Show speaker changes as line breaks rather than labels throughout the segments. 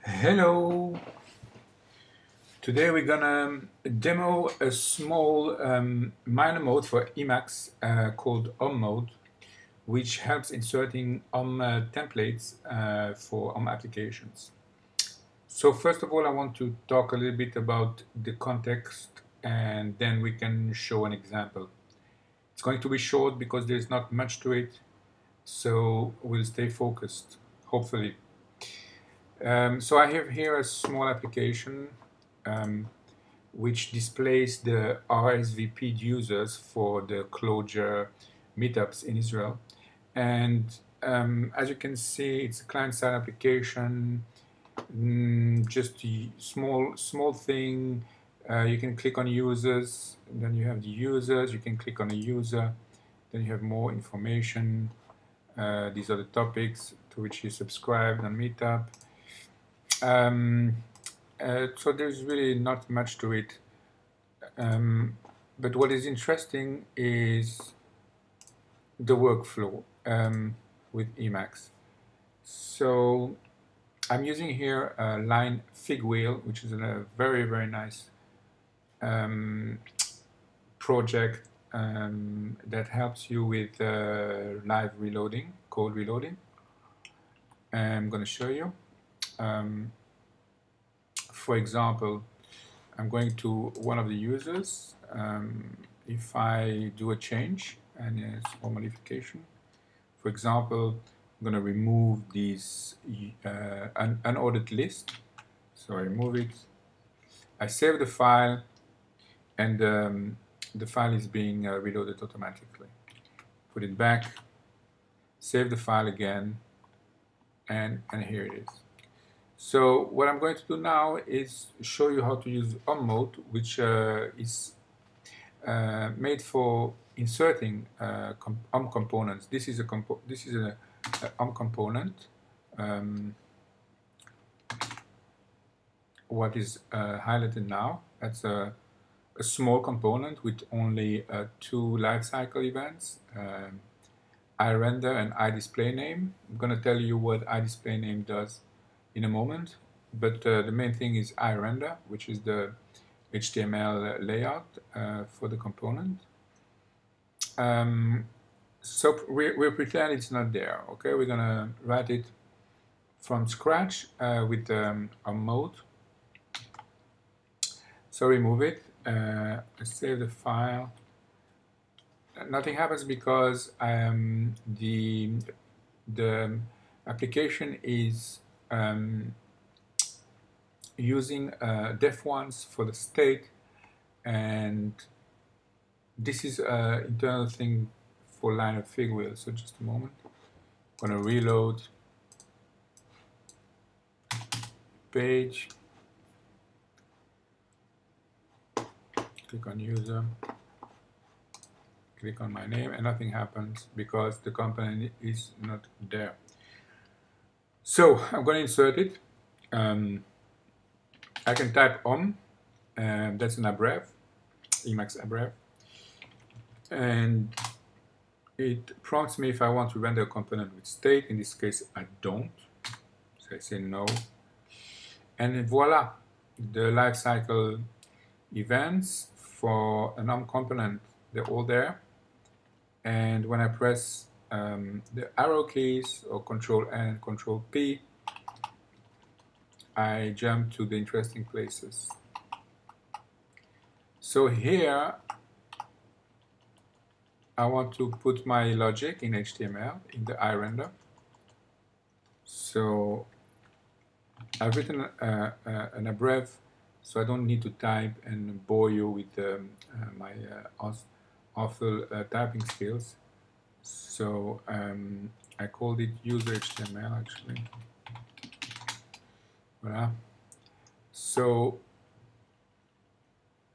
Hello! Today we're gonna demo a small minor mode for Emacs called OM mode, which helps inserting OM templates for OM applications. So first of all, I want to talk a little bit about the context, and then we can show an example. It's going to be short because there's not much to it, so we'll stay focused, hopefully. So I have here a small application which displays the RSVP'd users for the Clojure meetups in Israel. And as you can see, it's a client-side application, just a small thing. You can click on users, then you have the users, you can click on a user, then you have more information. These are the topics to which you subscribed on Meetup. So there's really not much to it. But what is interesting is the workflow with Emacs. So I'm using here a lein-figwheel, which is a very, very nice project that helps you with live reloading, code reloading. I'm going to show you. For example, I'm going to one of the users. If I do a change and a small modification, for example, I'm going to remove these unordered list. So I remove it. I save the file, and the file is being reloaded automatically. Put it back, save the file again, and here it is. So what I'm going to do now is show you how to use OM mode, which is made for inserting OM components. This is a OM component. What is highlighted now? That's a small component with only 2 lifecycle events. iRender and iDisplayName. I'm going to tell you what iDisplayName does in a moment, but the main thing is iRender, which is the HTML layout for the component. So we'll pretend it's not there. Okay, we're gonna write it from scratch with a mode. So remove it, save the file. Nothing happens because the application is using def1s for the state, and this is an internal thing for lein-figwheel. So just a moment. I'm going to reload page. Click on user. Click on my name, and nothing happens because the component is not there. So I'm going to insert it. I can type OM, that's an abbrev, Emacs abbrev, and it prompts me if I want to render a component with state. In this case, I don't, so I say no, and voila, the lifecycle events for an OM component, they're all there. And when I press the arrow keys or Control N and Control P, I jump to the interesting places. So here I want to put my logic in HTML in the iRender. So I've written an abbrev, so I don't need to type and bore you with my awful typing skills. So I called it user HTML actually. Voilà. So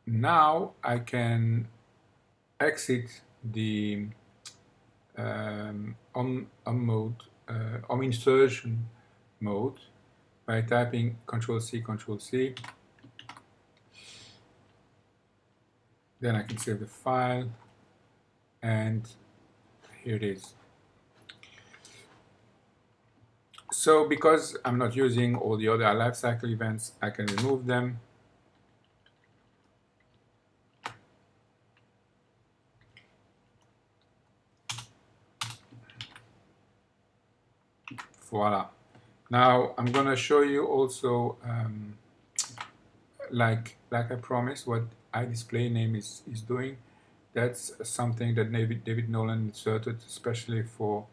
now I can exit the OM mode, OM insertion mode by typing Control-C, Control-C. Then I can save the file, and here it is. So So because I'm not using all the other lifecycle events, I can remove them. Voila. Now I'm gonna show you also, like I promised, what iDisplayName is doing. That's something that David Nolan inserted especially for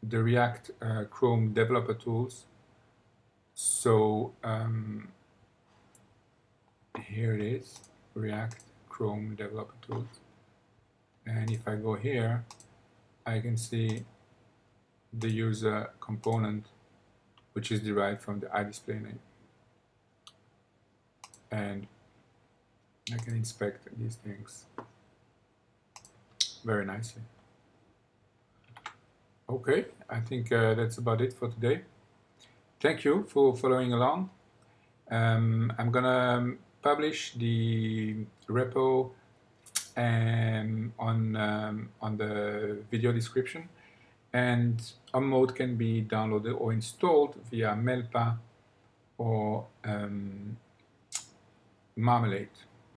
the React Chrome developer tools. So here it is, React Chrome developer tools. And if I go here, I can see the user component, which is derived from the iDisplayName. And I can inspect these things very nicely. Okay, I think that's about it for today. Thank you for following along. I'm gonna publish the repo on the video description, and mode can be downloaded or installed via Melpa or Marmalade.